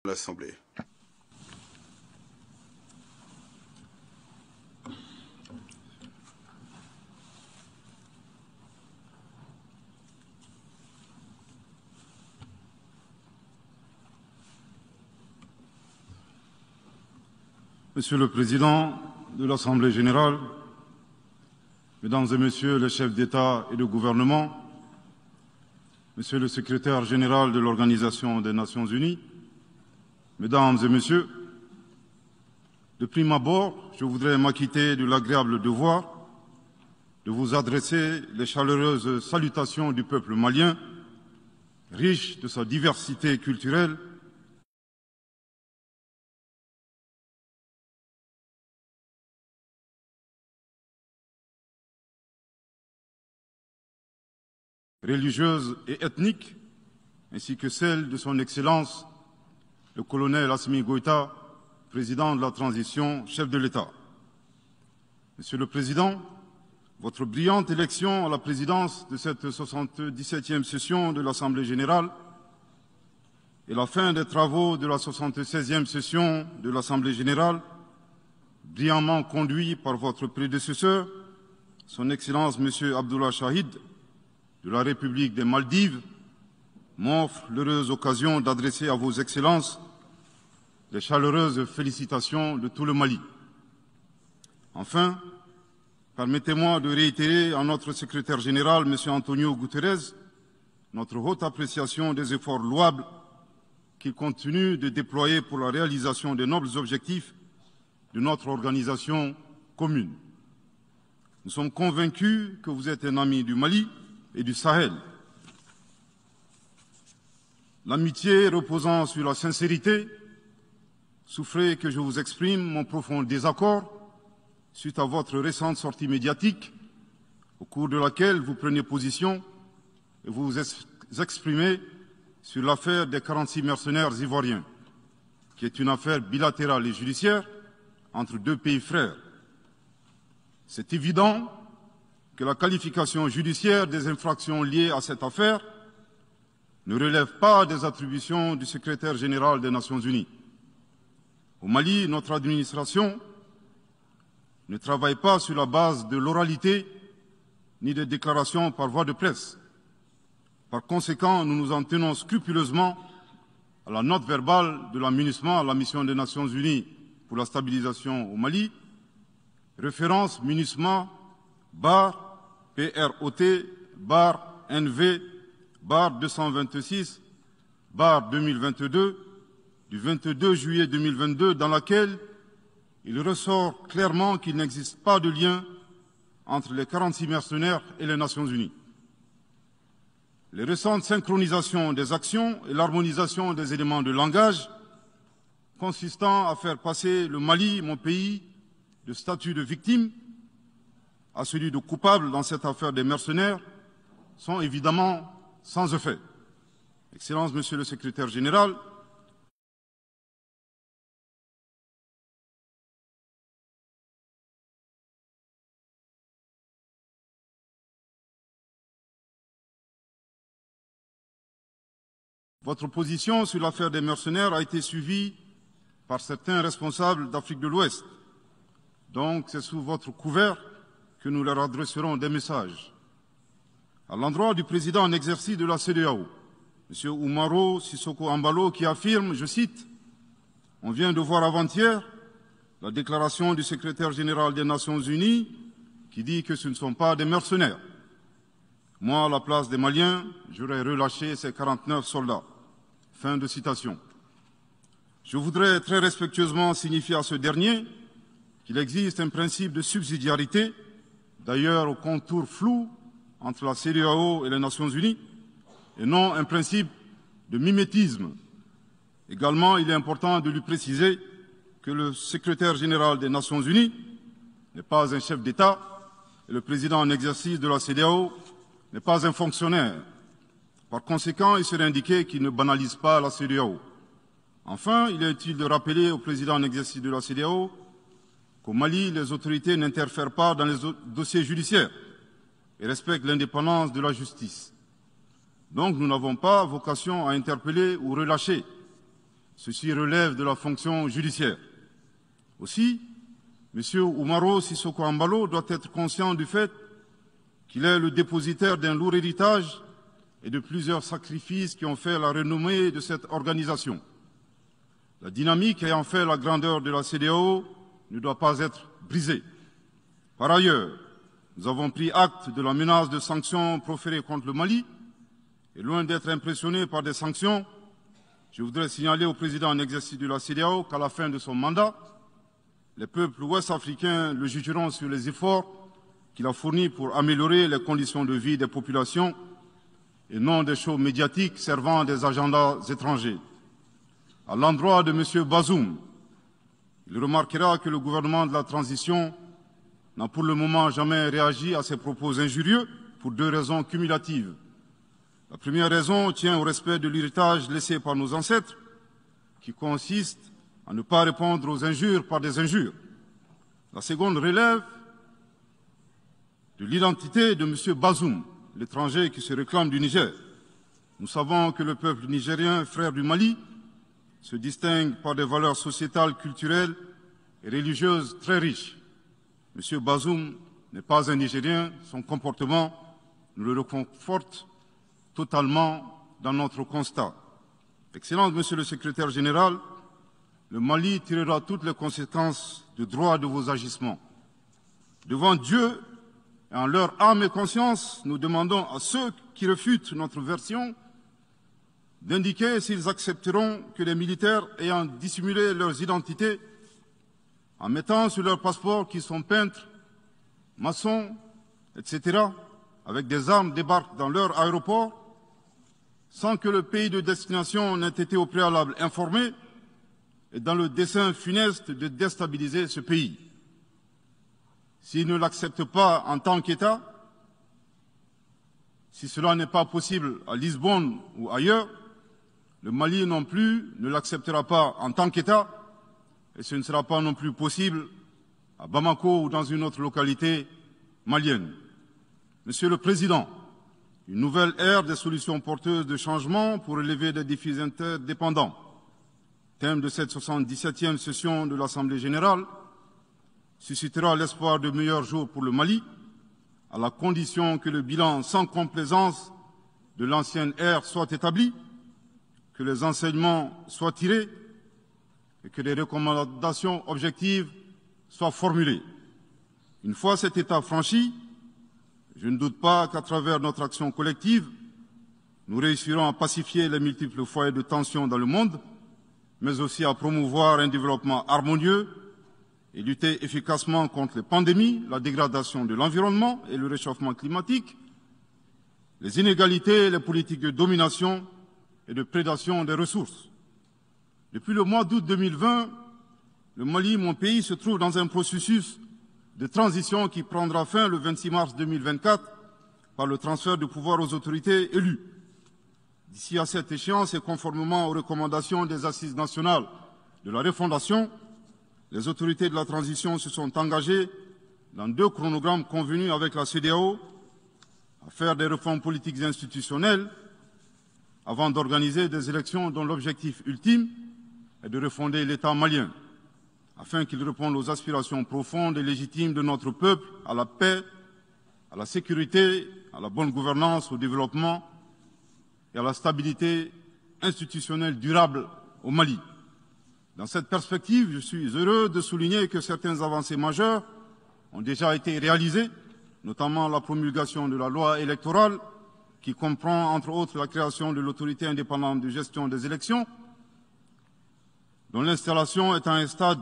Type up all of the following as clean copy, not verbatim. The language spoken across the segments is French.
l'Assemblée. Monsieur le Président de l'Assemblée générale, Mesdames et Messieurs les chefs d'État et de gouvernement, Monsieur le Secrétaire général de l'Organisation des Nations unies, Mesdames et Messieurs, de prime abord, je voudrais m'acquitter de l'agréable devoir de vous adresser les chaleureuses salutations du peuple malien, riche de sa diversité culturelle, religieuse et ethnique, ainsi que celle de son Excellence, le colonel Assimi Goïta, président de la transition, chef de l'État. Monsieur le Président, votre brillante élection à la présidence de cette 77e session de l'Assemblée générale et la fin des travaux de la 76e session de l'Assemblée générale, brillamment conduit par votre prédécesseur, son Excellence M. Abdullah Shahid, de la République des Maldives, m'offre l'heureuse occasion d'adresser à vos Excellences les chaleureuses félicitations de tout le Mali. Enfin, permettez-moi de réitérer à notre secrétaire général, M. Antonio Guterres, notre haute appréciation des efforts louables qu'il continue de déployer pour la réalisation des nobles objectifs de notre organisation commune. Nous sommes convaincus que vous êtes un ami du Mali et du Sahel. L'amitié reposant sur la sincérité, souffrez que je vous exprime mon profond désaccord suite à votre récente sortie médiatique, au cours de laquelle vous prenez position et vous vous exprimez sur l'affaire des 46 mercenaires ivoiriens, qui est une affaire bilatérale et judiciaire entre deux pays frères. C'est évident que la qualification judiciaire des infractions liées à cette affaire ne relève pas des attributions du secrétaire général des Nations unies. Au Mali, notre administration ne travaille pas sur la base de l'oralité ni des déclarations par voie de presse. Par conséquent, nous nous en tenons scrupuleusement à la note verbale de la MINUSMA, à la mission des Nations unies pour la stabilisation au Mali, référence MINUSMA PROT NV 226 2022 du 22 juillet 2022, dans laquelle il ressort clairement qu'il n'existe pas de lien entre les 46 mercenaires et les Nations unies. Les récentes synchronisations des actions et l'harmonisation des éléments de langage consistant à faire passer le Mali, mon pays, de statut de victime à celui de coupable dans cette affaire des mercenaires sont évidemment sans effet. Excellence, Monsieur le Secrétaire général, votre position sur l'affaire des mercenaires a été suivie par certains responsables d'Afrique de l'Ouest. Donc, c'est sous votre couvert que nous leur adresserons des messages. À l'endroit du président en exercice de la CEDEAO, M. Oumaro Sissoko Ambalo, qui affirme, je cite, « On vient de voir avant-hier la déclaration du secrétaire général des Nations unies qui dit que ce ne sont pas des mercenaires. Moi, à la place des Maliens, j'aurais relâché ces 49 soldats. » Fin de citation. Je voudrais très respectueusement signifier à ce dernier qu'il existe un principe de subsidiarité, d'ailleurs au contour flou entre la CEDEAO et les Nations unies, et non un principe de mimétisme. Également, il est important de lui préciser que le secrétaire général des Nations unies n'est pas un chef d'État et le président en exercice de la CEDEAO n'est pas un fonctionnaire. Par conséquent, il serait indiqué qu'il ne banalise pas la CEDEAO. Enfin, il est utile de rappeler au président en exercice de la CEDEAO qu'au Mali, les autorités n'interfèrent pas dans les dossiers judiciaires et respectent l'indépendance de la justice. Donc, nous n'avons pas vocation à interpeller ou relâcher. Ceci relève de la fonction judiciaire. Aussi, M. Oumaro Sissoko Embalo doit être conscient du fait qu'il est le dépositaire d'un lourd héritage et de plusieurs sacrifices qui ont fait la renommée de cette organisation. La dynamique ayant fait la grandeur de la CEDEAO ne doit pas être brisée. Par ailleurs, nous avons pris acte de la menace de sanctions proférées contre le Mali et loin d'être impressionnés par des sanctions, je voudrais signaler au président en exercice de la CEDEAO qu'à la fin de son mandat, les peuples ouest-africains le jugeront sur les efforts qu'il a fournis pour améliorer les conditions de vie des populations et non des shows médiatiques servant des agendas étrangers. À l'endroit de M. Bazoum, il remarquera que le gouvernement de la transition n'a pour le moment jamais réagi à ces propos injurieux pour deux raisons cumulatives. La première raison tient au respect de l'héritage laissé par nos ancêtres, qui consiste à ne pas répondre aux injures par des injures. La seconde relève de l'identité de M. Bazoum, l'étranger qui se réclame du Niger. Nous savons que le peuple nigérien, frère du Mali, se distingue par des valeurs sociétales, culturelles et religieuses très riches. M. Bazoum n'est pas un Nigérien, son comportement nous le reconforte totalement dans notre constat. Excellence, Monsieur le Secrétaire général, le Mali tirera toutes les conséquences de droit de vos agissements. Devant Dieu et en leur âme et conscience, nous demandons à ceux qui refutent notre version d'indiquer s'ils accepteront que les militaires ayant dissimulé leurs identités en mettant sur leur passeport qu'ils sont peintres, maçons, etc., avec des armes débarquent dans leur aéroport sans que le pays de destination n'ait été au préalable informé et dans le dessein funeste de déstabiliser ce pays. S'ils ne l'acceptent pas en tant qu'État, si cela n'est pas possible à Lisbonne ou ailleurs, le Mali non plus ne l'acceptera pas en tant qu'État et ce ne sera pas non plus possible à Bamako ou dans une autre localité malienne. Monsieur le Président, une nouvelle ère des solutions porteuses de changement pour relever des défis interdépendants. Thème de cette 77e session de l'Assemblée générale suscitera l'espoir de meilleurs jours pour le Mali, à la condition que le bilan sans complaisance de l'ancienne ère soit établi, que les enseignements soient tirés et que les recommandations objectives soient formulées. Une fois cet état franchi, je ne doute pas qu'à travers notre action collective, nous réussirons à pacifier les multiples foyers de tension dans le monde, mais aussi à promouvoir un développement harmonieux et lutter efficacement contre les pandémies, la dégradation de l'environnement et le réchauffement climatique, les inégalités et les politiques de domination et de prédation des ressources. Depuis le mois d'août 2020, le Mali, mon pays, se trouve dans un processus de transition qui prendra fin le 26 mars 2024 par le transfert de pouvoir aux autorités élues. D'ici à cette échéance et conformément aux recommandations des assises nationales de la refondation, les autorités de la transition se sont engagées dans 2 chronogrammes convenus avec la CEDEAO à faire des réformes politiques et institutionnelles avant d'organiser des élections dont l'objectif ultime est de refonder l'État malien, afin qu'il réponde aux aspirations profondes et légitimes de notre peuple à la paix, à la sécurité, à la bonne gouvernance, au développement et à la stabilité institutionnelle durable au Mali. Dans cette perspective, je suis heureux de souligner que certaines avancées majeures ont déjà été réalisées, notamment la promulgation de la loi électorale, qui comprend entre autres la création de l'autorité indépendante de gestion des élections, dont l'installation est à un stade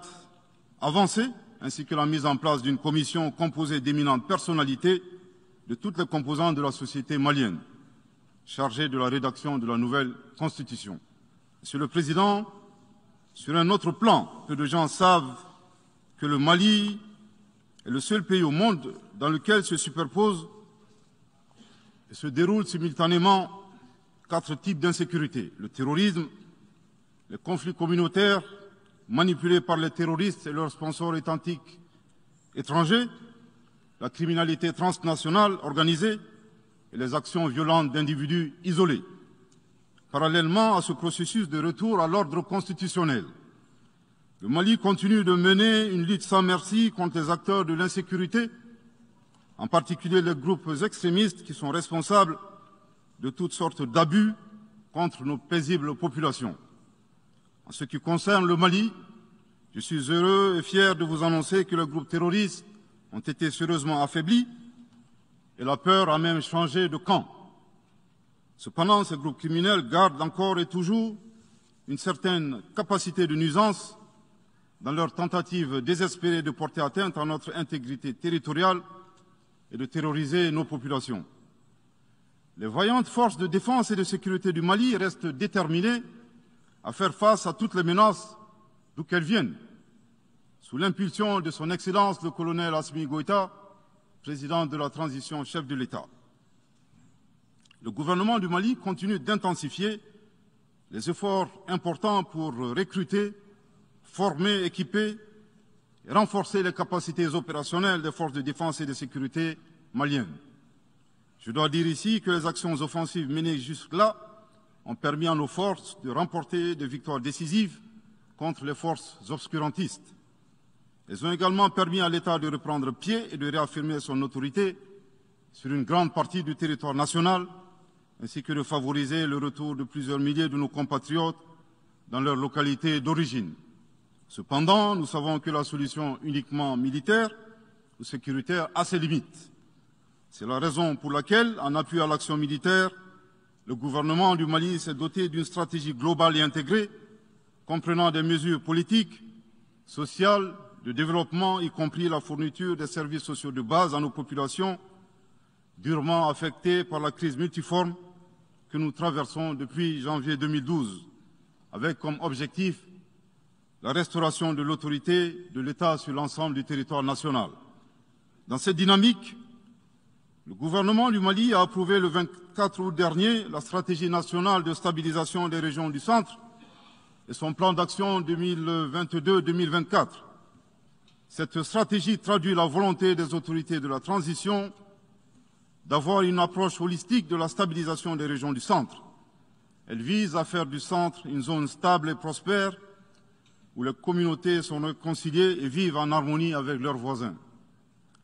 avancé, ainsi que la mise en place d'une commission composée d'éminentes personnalités de toutes les composantes de la société malienne, chargée de la rédaction de la nouvelle Constitution. Monsieur le Président, sur un autre plan, peu de gens savent que le Mali est le seul pays au monde dans lequel se superposent et se déroulent simultanément 4 types d'insécurité: le terrorisme, les conflits communautaires manipulés par les terroristes et leurs sponsors étatiques étrangers, la criminalité transnationale organisée et les actions violentes d'individus isolés. parallèlement à ce processus de retour à l'ordre constitutionnel. Le Mali continue de mener une lutte sans merci contre les acteurs de l'insécurité, en particulier les groupes extrémistes qui sont responsables de toutes sortes d'abus contre nos paisibles populations. En ce qui concerne le Mali, je suis heureux et fier de vous annoncer que les groupes terroristes ont été sérieusement affaiblis et la peur a même changé de camp. Cependant, ces groupes criminels gardent encore et toujours une certaine capacité de nuisance dans leur tentative désespérée de porter atteinte à notre intégrité territoriale et de terroriser nos populations. Les vaillantes forces de défense et de sécurité du Mali restent déterminées à faire face à toutes les menaces d'où qu'elles viennent, sous l'impulsion de son Excellence le colonel Assimi Goïta, président de la transition, chef de l'État. Le gouvernement du Mali continue d'intensifier les efforts importants pour recruter, former, équiper et renforcer les capacités opérationnelles des forces de défense et de sécurité maliennes. Je dois dire ici que les actions offensives menées jusque-là ont permis à nos forces de remporter des victoires décisives contre les forces obscurantistes. Elles ont également permis à l'État de reprendre pied et de réaffirmer son autorité sur une grande partie du territoire national, ainsi que de favoriser le retour de plusieurs milliers de nos compatriotes dans leur localité d'origine. Cependant, nous savons que la solution uniquement militaire ou sécuritaire a ses limites. C'est la raison pour laquelle, en appui à l'action militaire, le gouvernement du Mali s'est doté d'une stratégie globale et intégrée, comprenant des mesures politiques, sociales, de développement, y compris la fourniture des services sociaux de base à nos populations, durement affectées par la crise multiforme que nous traversons depuis janvier 2012, avec comme objectif la restauration de l'autorité de l'État sur l'ensemble du territoire national. Dans cette dynamique, le gouvernement du Mali a approuvé le 24 août dernier la stratégie nationale de stabilisation des régions du centre et son plan d'action 2022-2024. Cette stratégie traduit la volonté des autorités de la transition d'avoir une approche holistique de la stabilisation des régions du centre. Elle vise à faire du centre une zone stable et prospère où les communautés sont réconciliées et vivent en harmonie avec leurs voisins.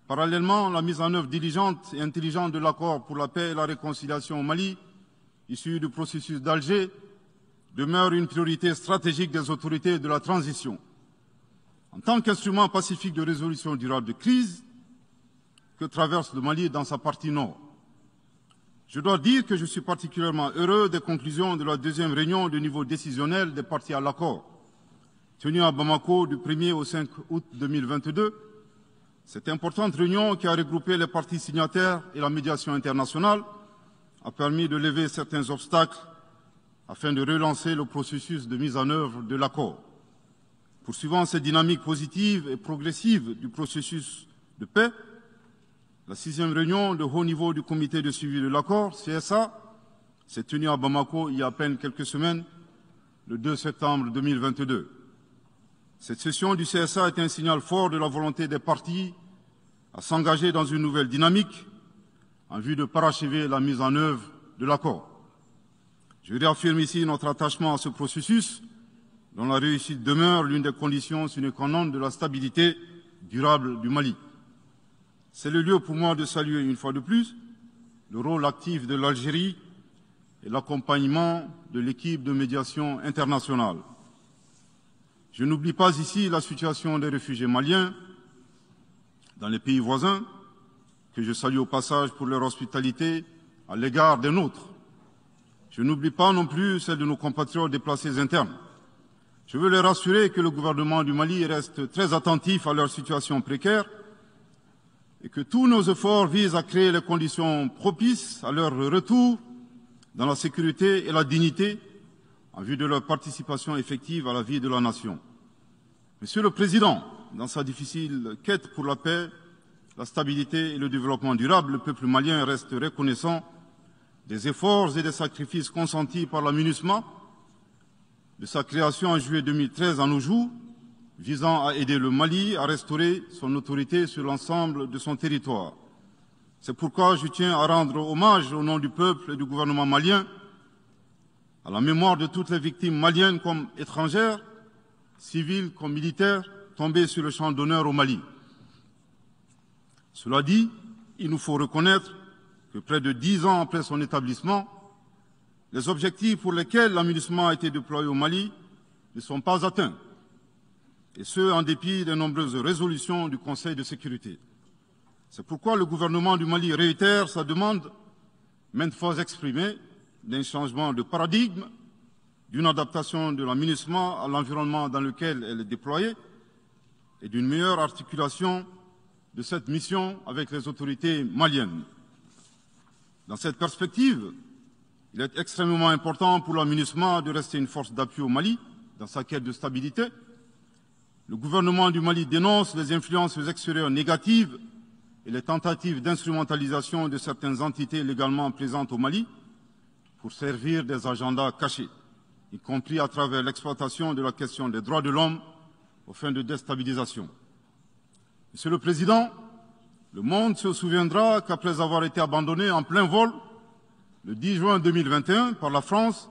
Parallèlement, la mise en œuvre diligente et intelligente de l'accord pour la paix et la réconciliation au Mali, issu du processus d'Alger, demeure une priorité stratégique des autorités de la transition. En tant qu'instrument pacifique de résolution durable de crise que traverse le Mali dans sa partie nord. Je dois dire que je suis particulièrement heureux des conclusions de la deuxième réunion de niveau décisionnel des parties à l'accord, tenue à Bamako du 1er au 5 août 2022. Cette importante réunion qui a regroupé les parties signataires et la médiation internationale a permis de lever certains obstacles afin de relancer le processus de mise en œuvre de l'accord. Poursuivant cette dynamique positive et progressive du processus de paix, la 6e réunion de haut niveau du comité de suivi de l'accord, CSA, s'est tenue à Bamako il y a à peine quelques semaines, le 2 septembre 2022. Cette session du CSA est un signal fort de la volonté des parties à s'engager dans une nouvelle dynamique en vue de parachever la mise en œuvre de l'accord. Je réaffirme ici notre attachement à ce processus dont la réussite demeure l'une des conditions sine qua non de la stabilité durable du Mali. C'est le lieu pour moi de saluer une fois de plus le rôle actif de l'Algérie et l'accompagnement de l'équipe de médiation internationale. Je n'oublie pas ici la situation des réfugiés maliens dans les pays voisins, que je salue au passage pour leur hospitalité à l'égard des nôtres. Je n'oublie pas non plus celle de nos compatriotes déplacés internes. Je veux les rassurer que le gouvernement du Mali reste très attentif à leur situation précaire et que tous nos efforts visent à créer les conditions propices à leur retour dans la sécurité et la dignité en vue de leur participation effective à la vie de la nation. Monsieur le Président, dans sa difficile quête pour la paix, la stabilité et le développement durable, le peuple malien reste reconnaissant des efforts et des sacrifices consentis par la MINUSMA, de sa création en juillet 2013 à nos jours, visant à aider le Mali à restaurer son autorité sur l'ensemble de son territoire. C'est pourquoi je tiens à rendre hommage au nom du peuple et du gouvernement malien à la mémoire de toutes les victimes maliennes comme étrangères, civiles comme militaires, tombées sur le champ d'honneur au Mali. Cela dit, il nous faut reconnaître que près de 10 ans après son établissement, les objectifs pour lesquels l'aménagement a été déployé au Mali ne sont pas atteints, et ce, en dépit des nombreuses résolutions du Conseil de sécurité. C'est pourquoi le gouvernement du Mali réitère sa demande, maintes fois exprimée, d'un changement de paradigme, d'une adaptation de l'aménagement à l'environnement dans lequel elle est déployée et d'une meilleure articulation de cette mission avec les autorités maliennes. Dans cette perspective, il est extrêmement important pour l'aménagement de rester une force d'appui au Mali dans sa quête de stabilité. Le gouvernement du Mali dénonce les influences extérieures négatives et les tentatives d'instrumentalisation de certaines entités légalement présentes au Mali pour servir des agendas cachés, y compris à travers l'exploitation de la question des droits de l'homme aux fins de déstabilisation. Monsieur le Président, le monde se souviendra qu'après avoir été abandonné en plein vol le 10 juin 2021 par la France,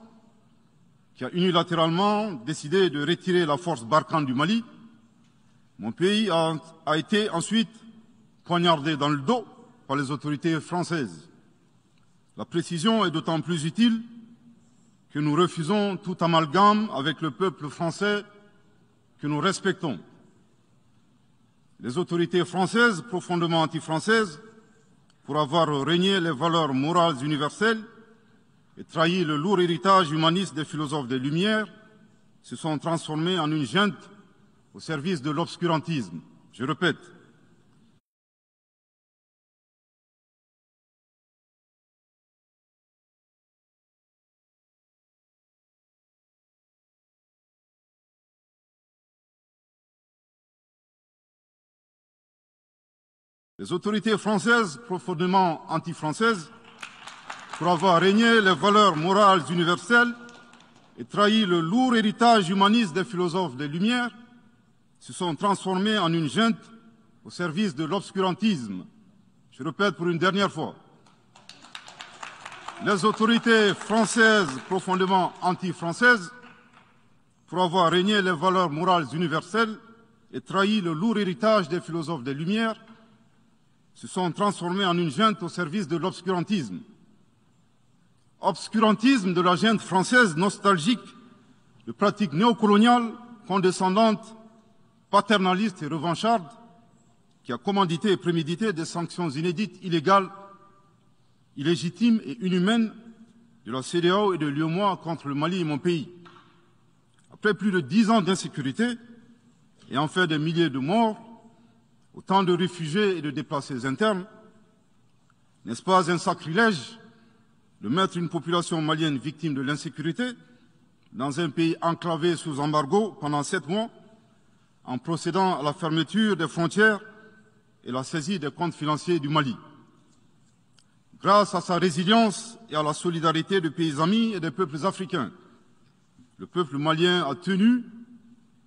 qui a unilatéralement décidé de retirer la force Barkhane du Mali, mon pays a été ensuite poignardé dans le dos par les autorités françaises. La précision est d'autant plus utile que nous refusons tout amalgame avec le peuple français que nous respectons. Les autorités françaises, profondément anti-françaises, pour avoir régné les valeurs morales universelles et trahi le lourd héritage humaniste des philosophes des Lumières, se sont transformées en une junte au service de l'obscurantisme. Je répète. Les autorités françaises, profondément anti-françaises, pour avoir régné les valeurs morales universelles et trahi le lourd héritage humaniste des philosophes des Lumières, se sont transformés en une junte au service de l'obscurantisme. Je répète pour une dernière fois. Les autorités françaises, profondément anti-françaises, pour avoir régné les valeurs morales universelles et trahi le lourd héritage des philosophes des Lumières, se sont transformés en une junte au service de l'obscurantisme. Obscurantisme de la junte française nostalgique de pratiques néocoloniales, condescendantes, paternalistes et revanchardes, qui a commandité et prémédité des sanctions inédites, illégales, illégitimes et inhumaines de la CEDEAO et de l'UEMOA contre le Mali et mon pays. Après plus de 10 ans d'insécurité et en fait des milliers de morts, autant de réfugiés et de déplacés internes, n'est-ce pas un sacrilège de mettre une population malienne victime de l'insécurité dans un pays enclavé sous embargo pendant 7 mois, en procédant à la fermeture des frontières et la saisie des comptes financiers du Mali. Grâce à sa résilience et à la solidarité de pays amis et des peuples africains, le peuple malien a tenu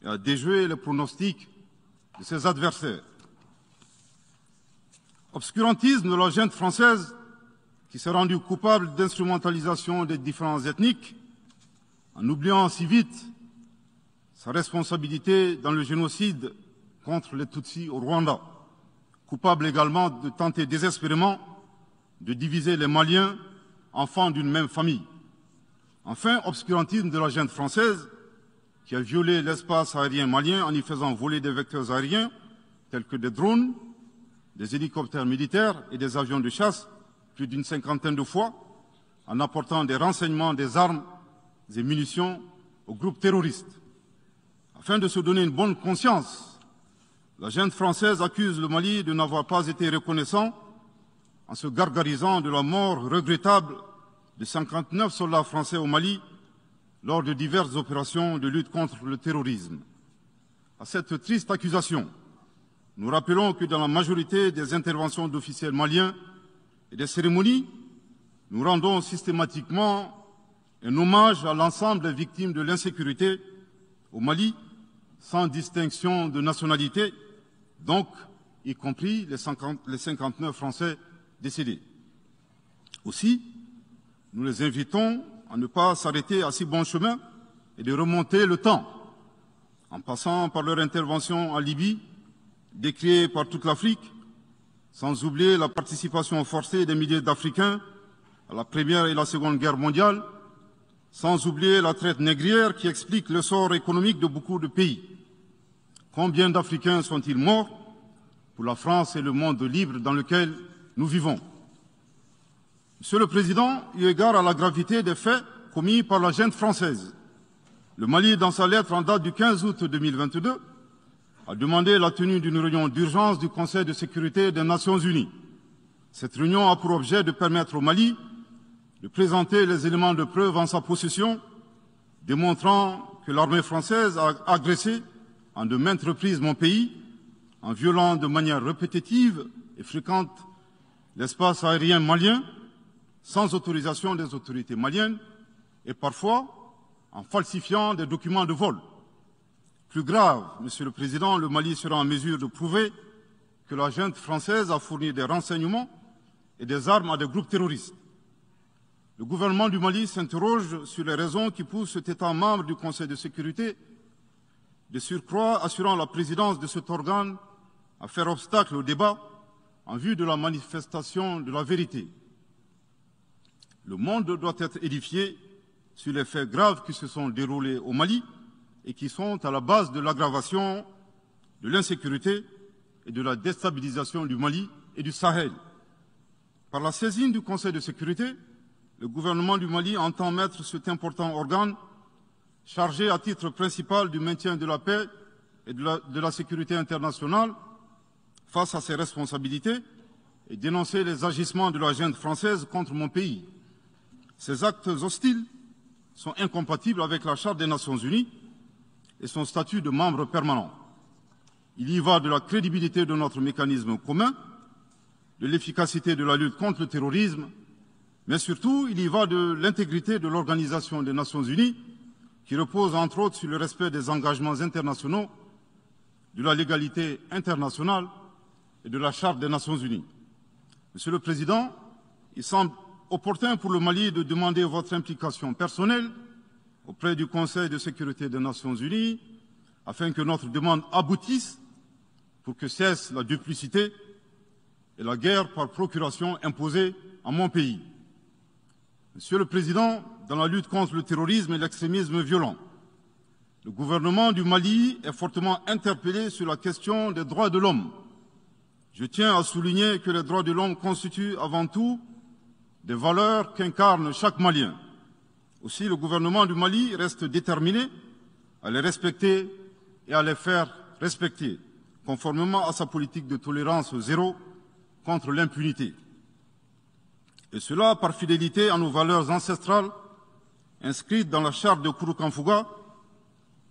et a déjoué les pronostics de ses adversaires. Obscurantisme de la junte française qui s'est rendue coupable d'instrumentalisation des différences ethniques, en oubliant si vite sa responsabilité dans le génocide contre les Tutsis au Rwanda, coupable également de tenter désespérément de diviser les Maliens, enfants d'une même famille. Enfin, obscurantisme de la junte française qui a violé l'espace aérien malien en y faisant voler des vecteurs aériens tels que des drones, des hélicoptères militaires et des avions de chasse plus d'une 50aine de fois, en apportant des renseignements, des armes et munitions aux groupes terroristes. Afin de se donner une bonne conscience, la junte française accuse le Mali de n'avoir pas été reconnaissant en se gargarisant de la mort regrettable de 59 soldats français au Mali lors de diverses opérations de lutte contre le terrorisme. À cette triste accusation, nous rappelons que dans la majorité des interventions d'officiels maliens et des cérémonies, nous rendons systématiquement un hommage à l'ensemble des victimes de l'insécurité au Mali, sans distinction de nationalité, donc y compris les 59 Français décédés. Aussi, nous les invitons à ne pas s'arrêter à si bon chemin et de remonter le temps, en passant par leur intervention en Libye, décriée par toute l'Afrique, sans oublier la participation forcée des milliers d'Africains à la Première et la Seconde Guerre mondiale, sans oublier la traite négrière qui explique le sort économique de beaucoup de pays. Combien d'Africains sont-ils morts pour la France et le monde libre dans lequel nous vivons? Monsieur le Président, eu égard à la gravité des faits commis par la junte française, le Mali, dans sa lettre en date du 15 août 2022, a demandé la tenue d'une réunion d'urgence du Conseil de sécurité des Nations Unies. Cette réunion a pour objet de permettre au Mali de présenter les éléments de preuve en sa possession, démontrant que l'armée française a agressé en de maintes reprises mon pays, en violant de manière répétitive et fréquente l'espace aérien malien, sans autorisation des autorités maliennes, et parfois en falsifiant des documents de vol. Plus grave, Monsieur le Président, le Mali sera en mesure de prouver que la junte française a fourni des renseignements et des armes à des groupes terroristes. Le gouvernement du Mali s'interroge sur les raisons qui poussent cet État membre du Conseil de sécurité, de surcroît assurant la présidence de cet organe, à faire obstacle au débat en vue de la manifestation de la vérité. Le monde doit être édifié sur les faits graves qui se sont déroulés au Mali et qui sont à la base de l'aggravation de l'insécurité et de la déstabilisation du Mali et du Sahel. Par la saisine du Conseil de sécurité, le gouvernement du Mali entend mettre cet important organe chargé à titre principal du maintien de la paix et de la sécurité internationale face à ses responsabilités et dénoncer les agissements de la junte française contre mon pays. Ces actes hostiles sont incompatibles avec la Charte des Nations Unies et son statut de membre permanent. Il y va de la crédibilité de notre mécanisme commun, de l'efficacité de la lutte contre le terrorisme, mais surtout, il y va de l'intégrité de l'Organisation des Nations Unies, qui repose entre autres sur le respect des engagements internationaux, de la légalité internationale et de la Charte des Nations Unies. Monsieur le Président, il semble opportun pour le Mali de demander votre implication personnelle auprès du Conseil de sécurité des Nations Unies afin que notre demande aboutisse pour que cesse la duplicité et la guerre par procuration imposée à mon pays. Monsieur le Président, dans la lutte contre le terrorisme et l'extrémisme violent, le gouvernement du Mali est fortement interpellé sur la question des droits de l'homme. Je tiens à souligner que les droits de l'homme constituent avant tout des valeurs qu'incarne chaque Malien. Aussi, le gouvernement du Mali reste déterminé à les respecter et à les faire respecter, conformément à sa politique de tolérance zéro contre l'impunité. Et cela par fidélité à nos valeurs ancestrales inscrites dans la charte de Kouroukanfouga,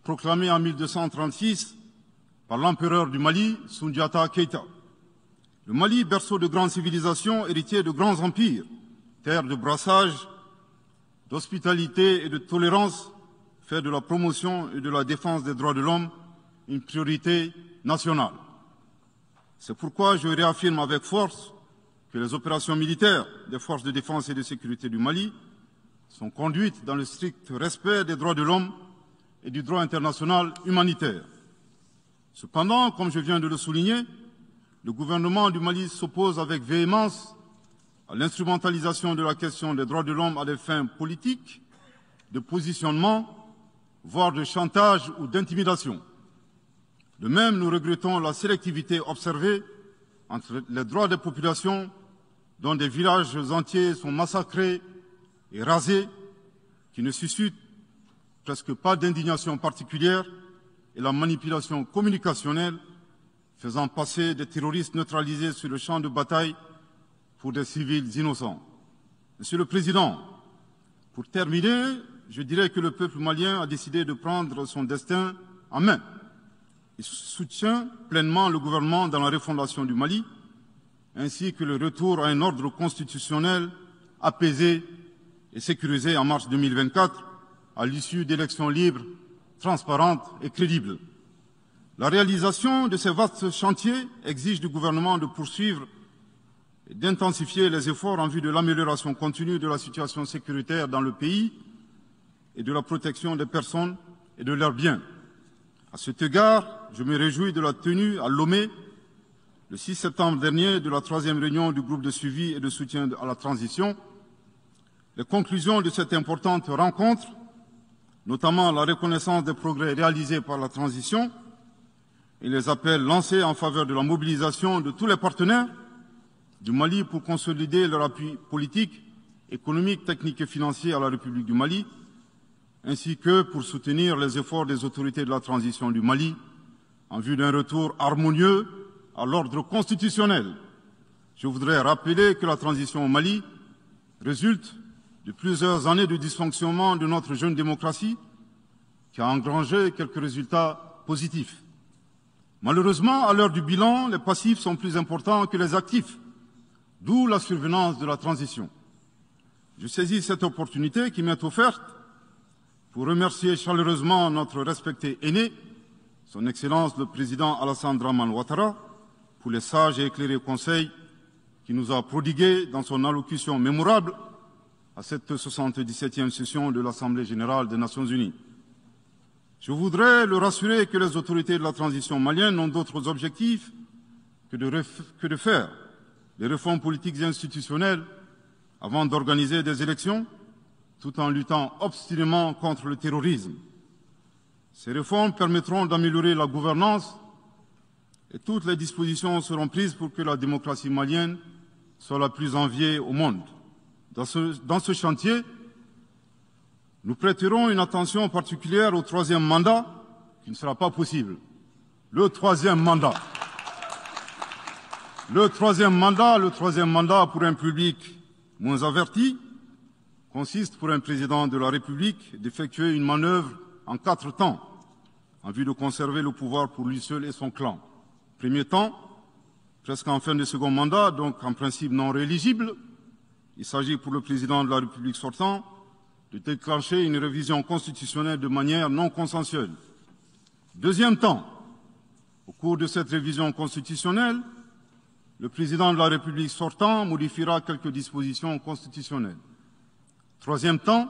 proclamée en 1236 par l'empereur du Mali, Soundiata Keïta. Le Mali, berceau de grandes civilisations, héritier de grands empires, terre de brassage, d'hospitalité et de tolérance, fait de la promotion et de la défense des droits de l'homme une priorité nationale. C'est pourquoi je réaffirme avec force que les opérations militaires des forces de défense et de sécurité du Mali sont conduites dans le strict respect des droits de l'homme et du droit international humanitaire. Cependant, comme je viens de le souligner, le gouvernement du Mali s'oppose avec véhémence à l'instrumentalisation de la question des droits de l'homme à des fins politiques, de positionnement, voire de chantage ou d'intimidation. De même, nous regrettons la sélectivité observée entre les droits des populations dont des villages entiers sont massacrés et rasés, qui ne suscitent presque pas d'indignation particulière, et la manipulation communicationnelle faisant passer des terroristes neutralisés sur le champ de bataille pour des civils innocents. Monsieur le Président, pour terminer, je dirais que le peuple malien a décidé de prendre son destin en main. Il soutient pleinement le gouvernement dans la refondation du Mali, ainsi que le retour à un ordre constitutionnel apaisé et sécurisé en mars 2024, à l'issue d'élections libres, transparentes et crédibles. La réalisation de ces vastes chantiers exige du gouvernement de poursuivre et d'intensifier les efforts en vue de l'amélioration continue de la situation sécuritaire dans le pays et de la protection des personnes et de leurs biens. À cet égard, je me réjouis de la tenue à Lomé, le 6 septembre dernier, de la 3e réunion du groupe de suivi et de soutien à la transition. Les conclusions de cette importante rencontre, notamment la reconnaissance des progrès réalisés par la transition et les appels lancés en faveur de la mobilisation de tous les partenaires du Mali pour consolider leur appui politique, économique, technique et financier à la République du Mali, ainsi que pour soutenir les efforts des autorités de la transition du Mali en vue d'un retour harmonieux à l'ordre constitutionnel. Je voudrais rappeler que la transition au Mali résulte de plusieurs années de dysfonctionnement de notre jeune démocratie qui a engrangé quelques résultats positifs. Malheureusement, à l'heure du bilan, les passifs sont plus importants que les actifs, d'où la survenance de la transition. Je saisis cette opportunité qui m'est offerte pour remercier chaleureusement notre respecté aîné, son Excellence le Président Alassane Dramane Ouattara, pour les sages et éclairés conseils qu'il nous a prodigués dans son allocution mémorable à cette 77e session de l'Assemblée générale des Nations unies. Je voudrais le rassurer que les autorités de la transition malienne n'ont d'autres objectifs que de faire des réformes politiques et institutionnelles avant d'organiser des élections, tout en luttant obstinément contre le terrorisme. Ces réformes permettront d'améliorer la gouvernance et toutes les dispositions seront prises pour que la démocratie malienne soit la plus enviée au monde. Dans ce chantier, nous prêterons une attention particulière au 3e mandat, qui ne sera pas possible. Le troisième mandat pour un public moins averti consiste pour un président de la République d'effectuer une manœuvre en 4 temps, en vue de conserver le pouvoir pour lui seul et son clan. Premier temps, presque en fin de second mandat, donc en principe non rééligible, il s'agit pour le président de la République sortant de déclencher une révision constitutionnelle de manière non consensuelle. Deuxième temps, au cours de cette révision constitutionnelle, le président de la République sortant modifiera quelques dispositions constitutionnelles. Troisième temps,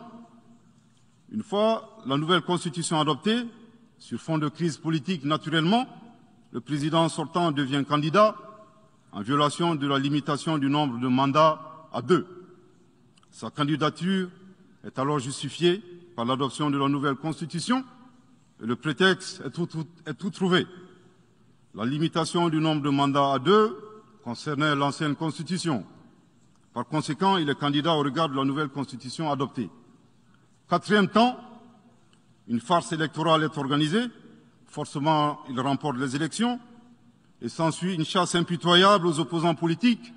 une fois la nouvelle constitution adoptée, sur fond de crise politique naturellement, le président sortant devient candidat en violation de la limitation du nombre de mandats à 2. Sa candidature est alors justifiée par l'adoption de la nouvelle constitution et le prétexte est tout trouvé. La limitation du nombre de mandats à 2 concernait l'ancienne constitution. Par conséquent, il est candidat au regard de la nouvelle constitution adoptée. Quatrième temps, une farce électorale est organisée. Forcément, il remporte les élections et s'ensuit une chasse impitoyable aux opposants politiques,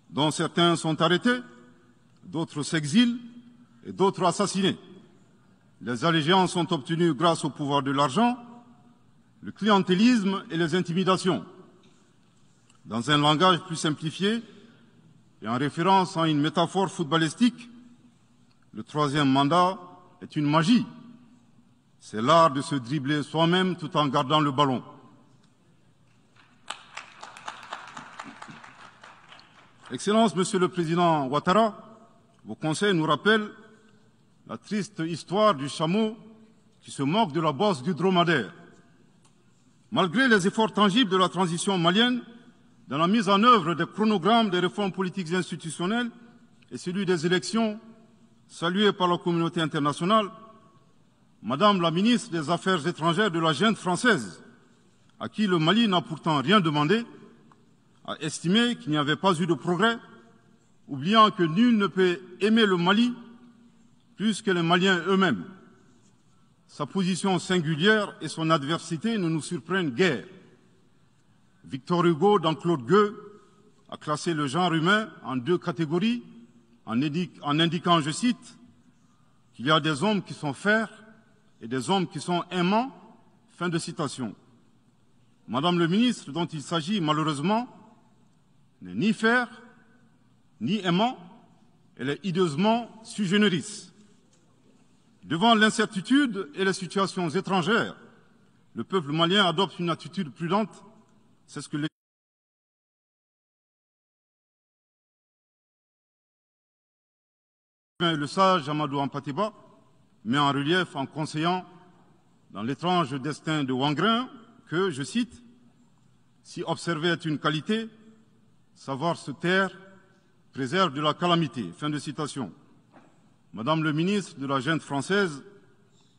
dont certains sont arrêtés, d'autres s'exilent et d'autres assassinés. Les allégeances sont obtenues grâce au pouvoir de l'argent, le clientélisme et les intimidations. Dans un langage plus simplifié et en référence à une métaphore footballistique, le 3e mandat est une magie. C'est l'art de se dribbler soi-même tout en gardant le ballon. Excellence, Monsieur le Président Ouattara, vos conseils nous rappellent la triste histoire du chameau qui se moque de la bosse du dromadaire. Malgré les efforts tangibles de la transition malienne, dans la mise en œuvre des chronogrammes des réformes politiques et institutionnelles et celui des élections, salués par la communauté internationale, Madame la ministre des Affaires étrangères de la junte française, à qui le Mali n'a pourtant rien demandé, a estimé qu'il n'y avait pas eu de progrès, oubliant que nul ne peut aimer le Mali plus que les Maliens eux-mêmes. Sa position singulière et son adversité ne nous surprennent guère. Victor Hugo, dans Claude Gueux, a classé le genre humain en 2 catégories, en indiquant, je cite, qu'il y a des hommes qui sont fers et des hommes qui sont aimants. Fin de citation. Madame le ministre, dont il s'agit malheureusement, n'est ni fer, ni aimant, elle est hideusement sui generis. Devant l'incertitude et les situations étrangères, le peuple malien adopte une attitude prudente. C'est ce que le sage Amadou Hampâté Bâ met en relief en conseillant dans l'étrange destin de Wangrin que, je cite, « Si observer est une qualité, savoir se taire préserve de la calamité ». Fin de citation. Madame le ministre de la Junte française,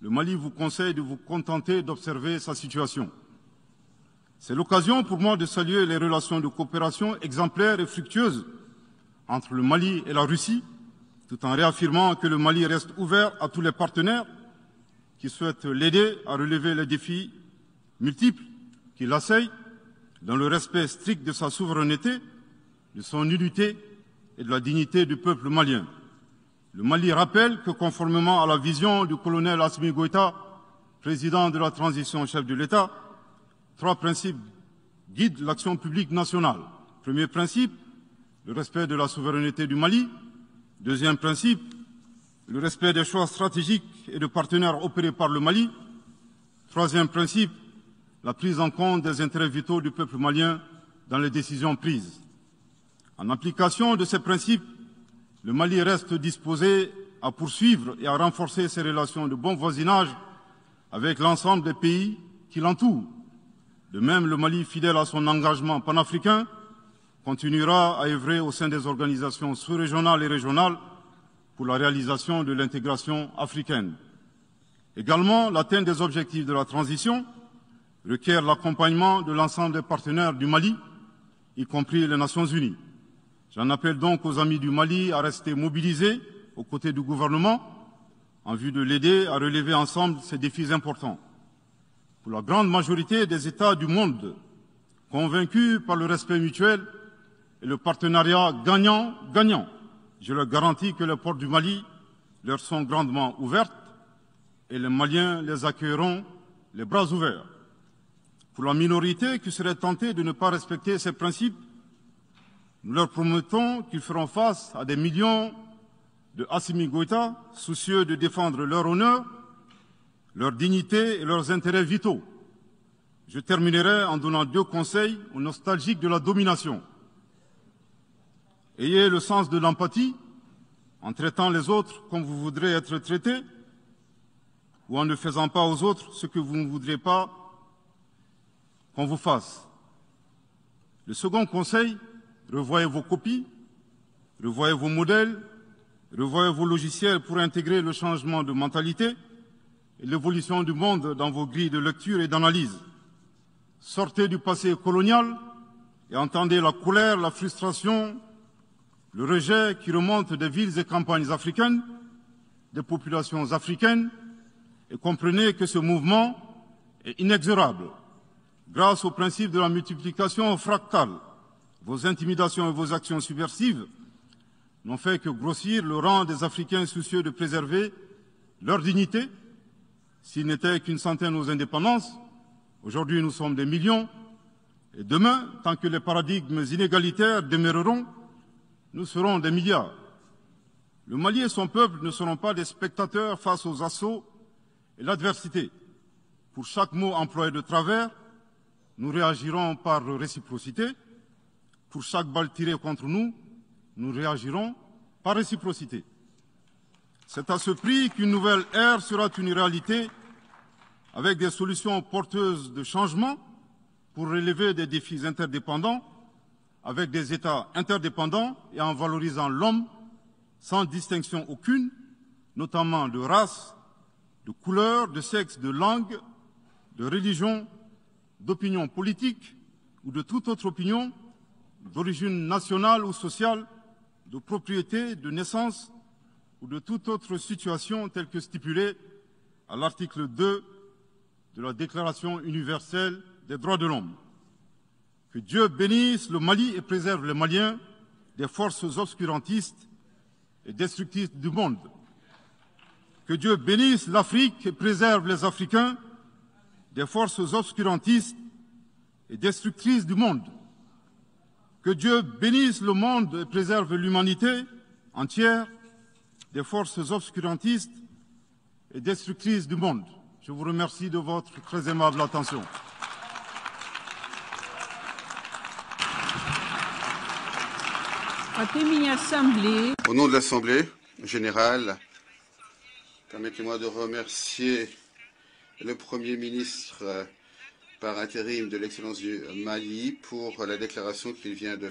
le Mali vous conseille de vous contenter d'observer sa situation. C'est l'occasion pour moi de saluer les relations de coopération exemplaires et fructueuses entre le Mali et la Russie, tout en réaffirmant que le Mali reste ouvert à tous les partenaires qui souhaitent l'aider à relever les défis multiples qui l'assaillent, dans le respect strict de sa souveraineté, de son unité et de la dignité du peuple malien. Le Mali rappelle que, conformément à la vision du colonel Assimi Goïta, président de la transition chef de l'État, 3 principes guident l'action publique nationale. Premier principe, le respect de la souveraineté du Mali. Deuxième principe, le respect des choix stratégiques et de partenaires opérés par le Mali. Troisième principe, la prise en compte des intérêts vitaux du peuple malien dans les décisions prises. En application de ces principes, le Mali reste disposé à poursuivre et à renforcer ses relations de bon voisinage avec l'ensemble des pays qui l'entourent. De même, le Mali, fidèle à son engagement panafricain, continuera à œuvrer au sein des organisations sous-régionales et régionales pour la réalisation de l'intégration africaine. Également, l'atteinte des objectifs de la transition requiert l'accompagnement de l'ensemble des partenaires du Mali, y compris les Nations Unies. J'en appelle donc aux amis du Mali à rester mobilisés aux côtés du gouvernement en vue de l'aider à relever ensemble ces défis importants. Pour la grande majorité des États du monde, convaincus par le respect mutuel et le partenariat gagnant-gagnant, je leur garantis que les portes du Mali leur sont grandement ouvertes et les Maliens les accueilleront les bras ouverts. Pour la minorité qui serait tentée de ne pas respecter ces principes, nous leur promettons qu'ils feront face à des millions de Assimi Goïta soucieux de défendre leur honneur, leur dignité et leurs intérêts vitaux. Je terminerai en donnant 2 conseils aux nostalgiques de la domination. Ayez le sens de l'empathie en traitant les autres comme vous voudrez être traités ou en ne faisant pas aux autres ce que vous ne voudrez pas qu'on vous fasse. Le second conseil, revoyez vos copies, revoyez vos modèles, revoyez vos logiciels pour intégrer le changement de mentalité et l'évolution du monde dans vos grilles de lecture et d'analyse. Sortez du passé colonial et entendez la colère, la frustration, le rejet qui remonte des villes et campagnes africaines, des populations africaines, et comprenez que ce mouvement est inexorable. Grâce au principe de la multiplication fractale, vos intimidations et vos actions subversives n'ont fait que grossir le rang des Africains soucieux de préserver leur dignité. S'il n'était qu'une centaine aux indépendances, aujourd'hui nous sommes des millions, et demain, tant que les paradigmes inégalitaires demeureront, nous serons des milliards. Le Mali et son peuple ne seront pas des spectateurs face aux assauts et l'adversité. Pour chaque mot employé de travers, nous réagirons par réciprocité. Pour chaque balle tirée contre nous, nous réagirons par réciprocité. C'est à ce prix qu'une nouvelle ère sera une réalité avec des solutions porteuses de changement pour relever des défis interdépendants, avec des États interdépendants et en valorisant l'homme sans distinction aucune, notamment de race, de couleur, de sexe, de langue, de religion, d'opinion politique ou de toute autre opinion, d'origine nationale ou sociale, de propriété, de naissance ou de toute autre situation telle que stipulée à l'article 2 de la Déclaration universelle des droits de l'homme. Que Dieu bénisse le Mali et préserve les Maliens des forces obscurantistes et destructrices du monde. Que Dieu bénisse l'Afrique et préserve les Africains des forces obscurantistes et destructrices du monde. Que Dieu bénisse le monde et préserve l'humanité entière des forces obscurantistes et destructrices du monde. Je vous remercie de votre très aimable attention. Au nom de l'Assemblée générale Permettez-moi de remercier le Premier ministre par intérim de l'Excellence du Mali pour la déclaration qu'il vient de